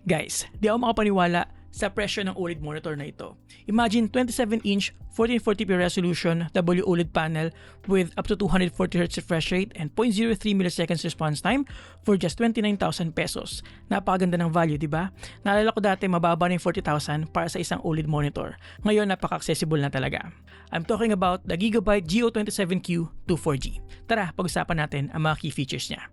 Guys, di ako makapaniwala sa presyo ng OLED monitor na ito. Imagine 27-inch 1440p resolution WOLED panel with up to 240Hz refresh rate and 0.03 milliseconds response time for just 29,000 pesos. Napakaganda ng value, di ba? Naalala ko dati mababa na yung 40,000 para sa isang OLED monitor. Ngayon napaka-accessible na talaga. I'm talking about the Gigabyte Go27Q 24G. Tara, pag-usapan natin ang mga key features niya.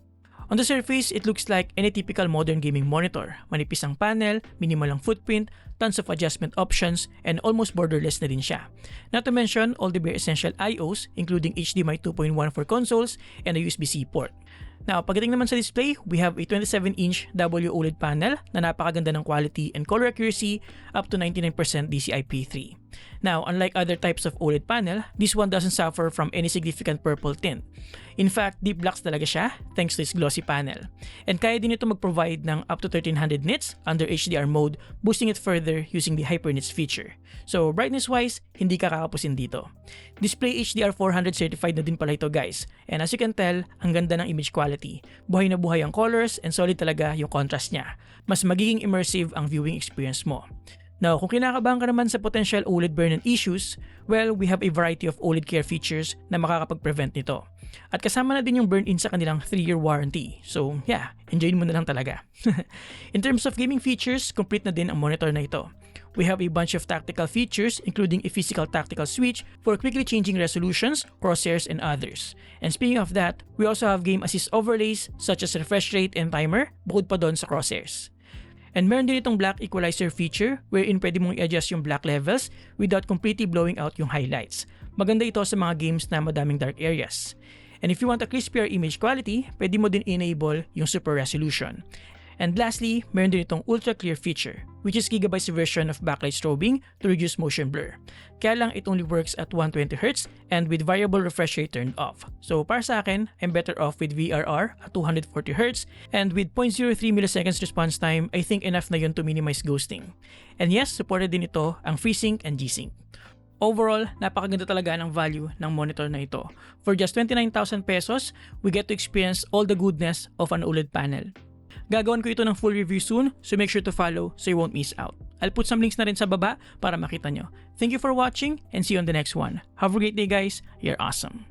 On the surface, it looks like any typical modern gaming monitor. Manipis ang panel, minimal ang footprint, tons of adjustment options, and almost borderless na din siya. Not to mention all the bare essential I/Os, including HDMI 2.1 for consoles and a USB-C port. Now, pagdating naman sa display, we have a 27-inch WOLED panel na napakaganda ng quality and color accuracy up to 99% DCI-P3. Now, unlike other types of OLED panel, this one doesn't suffer from any significant purple tint. In fact, deep blacks talaga siya thanks to its glossy panel. And kaya din ito mag-provide ng up to 1300 nits under HDR mode, boosting it further using the Hyper Nits feature. So, brightness-wise, hindi ka kakapusin dito. Display HDR 400 certified na din pala ito guys. And as you can tell, ang ganda ng image quality. Buhay na buhay ang colors and solid talaga yung contrast niya. Mas magiging immersive ang viewing experience mo. Now, kung kinakabahan ka naman sa potential OLED burn-in issues, well, we have a variety of OLED care features na makakapag-prevent nito. At kasama na din yung burn-in sa kanilang 3-year warranty. So, yeah, enjoyin mo na lang talaga. In terms of gaming features, complete na din ang monitor na ito. We have a bunch of tactical features including a physical tactical switch for quickly changing resolutions, crosshairs, and others. And speaking of that, we also have game assist overlays such as refresh rate and timer bukod pa doon sa crosshairs. And meron din itong black equalizer feature wherein pwede mong i-adjust yung black levels without completely blowing out yung highlights. Maganda ito sa mga games na madaming dark areas. And if you want a crispier image quality, pwede mo din enable yung super resolution. And lastly, meron din itong ultra clear feature, which is Gigabyte's version of backlight strobing to reduce motion blur. Kaya lang it only works at 120Hz and with variable refresh rate turned off. So para sa akin, I'm better off with VRR at 240Hz and with 0.03 milliseconds response time, I think enough na yun to minimize ghosting. And yes, supported din ito ang FreeSync and G-Sync. Overall, napakaganda talaga ng value ng monitor na ito. For just 29,000 pesos, we get to experience all the goodness of an OLED panel. Gagawin ko ito ng full review soon, so make sure to follow so you won't miss out. I'll put some links na rin sa baba para makita nyo. Thank you for watching and see you on the next one. Have a great day guys, you're awesome.